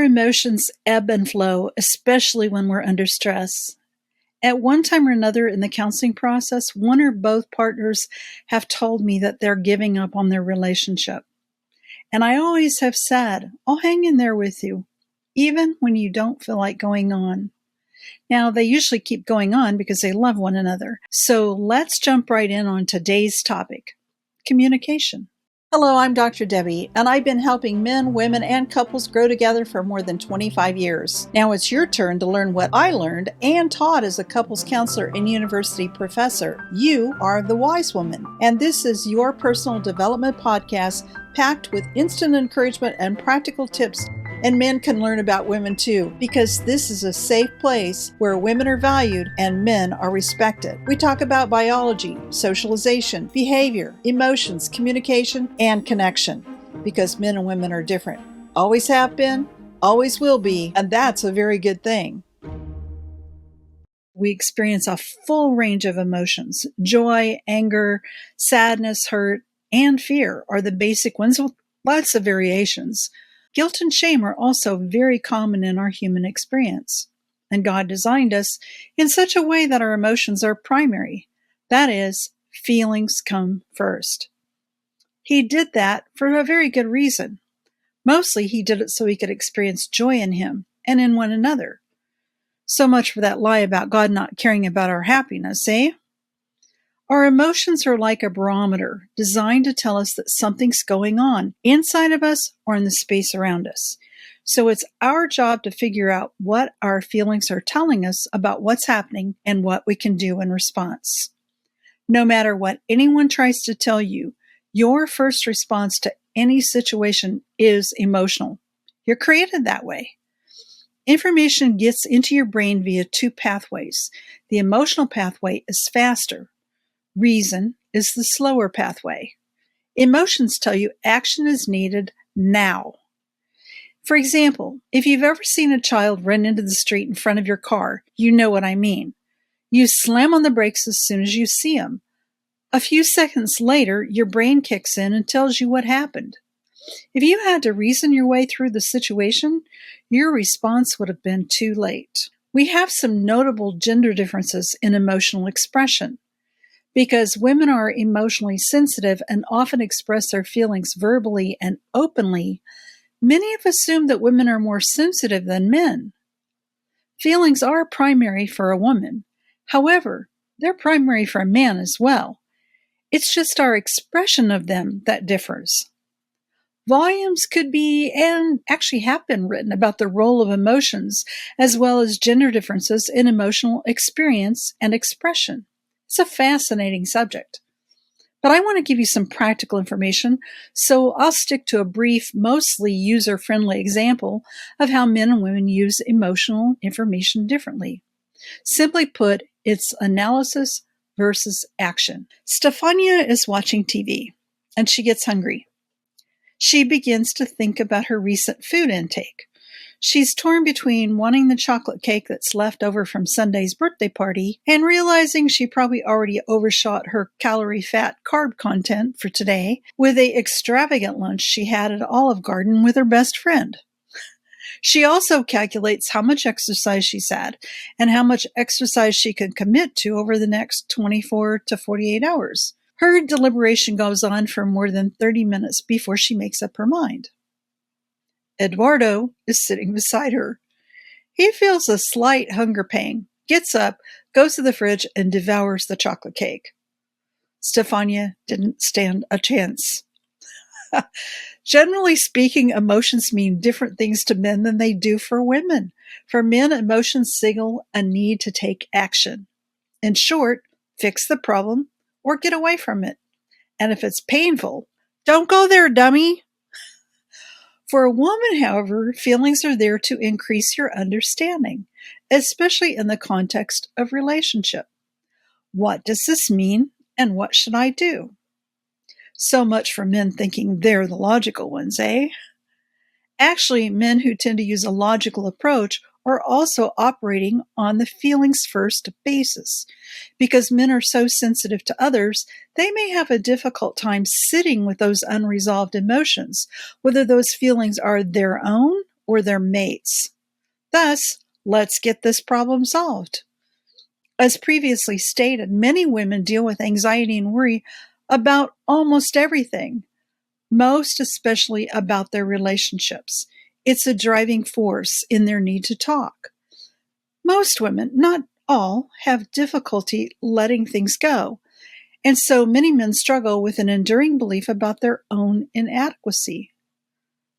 Our emotions ebb and flow, especially when we're under stress. At one time or another in the counseling process, one or both partners have told me that they're giving up on their relationship. And I always have said, I'll hang in there with you, even when you don't feel like going on. Now, they usually keep going on because they love one another. So let's jump right in on today's topic, communication. Hello, I'm Dr. Debbie, and I've been helping men, women, and couples grow together for more than 25 years. Now it's your turn to learn what I learned and taught as a couples counselor and university professor. You are the wise woman, and this is your personal development podcast packed with instant encouragement and practical tips. And men can learn about women too, because this is a safe place where women are valued and men are respected. We talk about biology, socialization, behavior, emotions, communication, and connection, because men and women are different. Always have been, always will be, and that's a very good thing. We experience a full range of emotions. Joy, anger, sadness, hurt, and fear are the basic ones with lots of variations. Guilt and shame are also very common in our human experience, and God designed us in such a way that our emotions are primary. That is, feelings come first. He did that for a very good reason. Mostly he did it so we could experience joy in Him and in one another. So much for that lie about God not caring about our happiness, eh? Our emotions are like a barometer designed to tell us that something's going on inside of us or in the space around us. So it's our job to figure out what our feelings are telling us about what's happening and what we can do in response. No matter what anyone tries to tell you, your first response to any situation is emotional. You're created that way. Information gets into your brain via two pathways. The emotional pathway is faster. Reason is the slower pathway. Emotions tell you action is needed now. For example, if you've ever seen a child run into the street in front of your car, you know what I mean. You slam on the brakes as soon as you see him. A few seconds later, your brain kicks in and tells you what happened. If you had to reason your way through the situation, your response would have been too late. We have some notable gender differences in emotional expression. Because women are emotionally sensitive and often express their feelings verbally and openly, many have assumed that women are more sensitive than men. Feelings are primary for a woman. However, they're primary for a man as well. It's just our expression of them that differs. Volumes could be, and actually have been written about the role of emotions, as well as gender differences in emotional experience and expression. It's a fascinating subject. But I want to give you some practical information, so I'll stick to a brief, mostly user-friendly example of how men and women use emotional information differently. Simply put, it's analysis versus action. Stefania is watching TV, and she gets hungry. She begins to think about her recent food intake. She's torn between wanting the chocolate cake that's left over from Sunday's birthday party and realizing she probably already overshot her calorie, fat, carb content for today with the extravagant lunch she had at Olive Garden with her best friend. She also calculates how much exercise she's had and how much exercise she can commit to over the next 24 to 48 hours. Her deliberation goes on for more than 30 minutes before she makes up her mind. Eduardo is sitting beside her. He feels a slight hunger pang, gets up, goes to the fridge, and devours the chocolate cake. Stefania didn't stand a chance. Generally speaking, emotions mean different things to men than they do for women. For men, emotions signal a need to take action. In short, fix the problem or get away from it. And if it's painful, don't go there, dummy. For a woman, however, feelings are there to increase your understanding, especially in the context of relationship. What does this mean, and what should I do? So much for men thinking they're the logical ones, eh? Actually, men who tend to use a logical approach are also operating on the feelings first basis. Because men are so sensitive to others, they may have a difficult time sitting with those unresolved emotions, whether those feelings are their own or their mates. Thus, let's get this problem solved. As previously stated, many women deal with anxiety and worry about almost everything, most especially about their relationships. It's a driving force in their need to talk. Most women, not all, have difficulty letting things go, and so many men struggle with an enduring belief about their own inadequacy.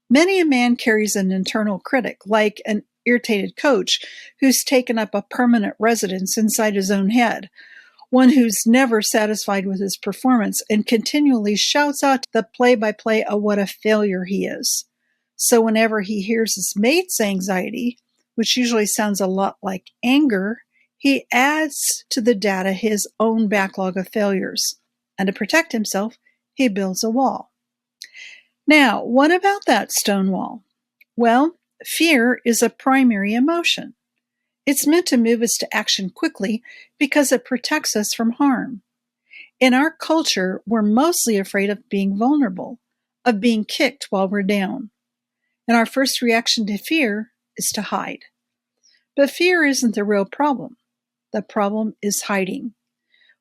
Many a man carries an internal critic, like an irritated coach who's taken up a permanent residence inside his own head, one who's never satisfied with his performance and continually shouts out the play-by-play of what a failure he is. So whenever he hears his mate's anxiety, which usually sounds a lot like anger, he adds to the data his own backlog of failures. And to protect himself, he builds a wall. Now, what about that stone wall? Well, fear is a primary emotion. It's meant to move us to action quickly because it protects us from harm. In our culture, we're mostly afraid of being vulnerable, of being kicked while we're down. And our first reaction to fear is to hide. But fear isn't the real problem. The problem is hiding.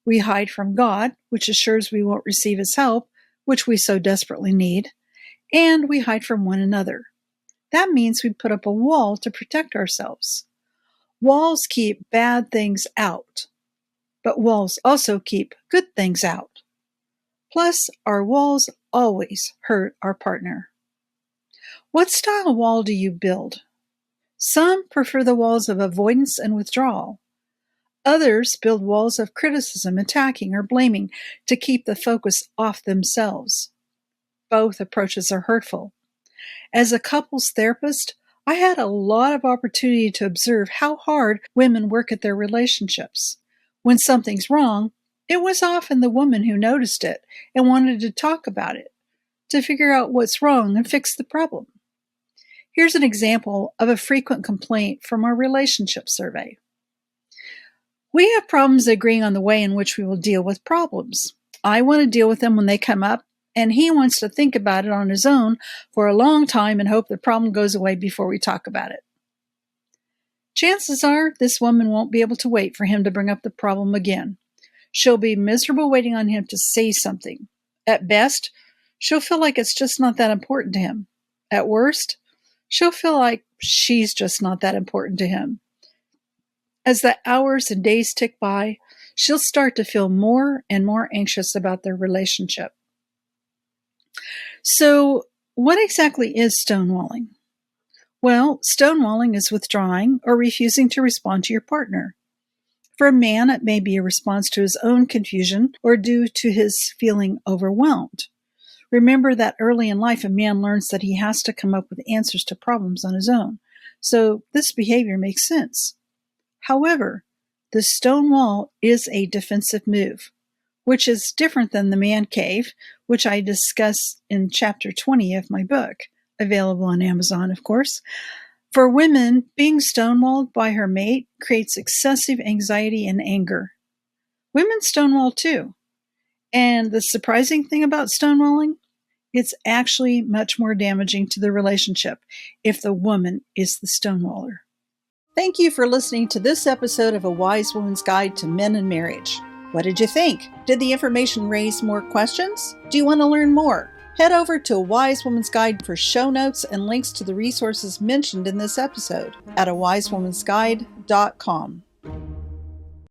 We hide from God, which assures we won't receive His help, which we so desperately need, and we hide from one another. That means we put up a wall to protect ourselves. Walls keep bad things out, but walls also keep good things out. Plus, our walls always hurt our partner. What style wall do you build? Some prefer the walls of avoidance and withdrawal. Others build walls of criticism, attacking, or blaming to keep the focus off themselves. Both approaches are hurtful. As a couples therapist, I had a lot of opportunity to observe how hard women work at their relationships. When something's wrong, it was often the woman who noticed it and wanted to talk about it, to figure out what's wrong and fix the problem. Here's an example of a frequent complaint from our relationship survey. We have problems agreeing on the way in which we will deal with problems. I want to deal with them when they come up, and he wants to think about it on his own for a long time and hope the problem goes away before we talk about it. Chances are this woman won't be able to wait for him to bring up the problem again. She'll be miserable waiting on him to say something. At best, she'll feel like it's just not that important to him. At worst, she'll feel like she's just not that important to him. As the hours and days tick by, she'll start to feel more and more anxious about their relationship. So, what exactly is stonewalling? Well, stonewalling is withdrawing or refusing to respond to your partner. For a man, it may be a response to his own confusion or due to his feeling overwhelmed. Remember that early in life, a man learns that he has to come up with answers to problems on his own. So this behavior makes sense. However, the stone wall is a defensive move, which is different than the man cave, which I discuss in chapter 20 of my book, available on Amazon, of course. For women, being stonewalled by her mate creates excessive anxiety and anger. Women stonewall too. And the surprising thing about stonewalling, it's actually much more damaging to the relationship if the woman is the stonewaller. Thank you for listening to this episode of A Wise Woman's Guide to Men and Marriage. What did you think? Did the information raise more questions? Do you want to learn more? Head over to A Wise Woman's Guide for show notes and links to the resources mentioned in this episode at awisewomansguide.com.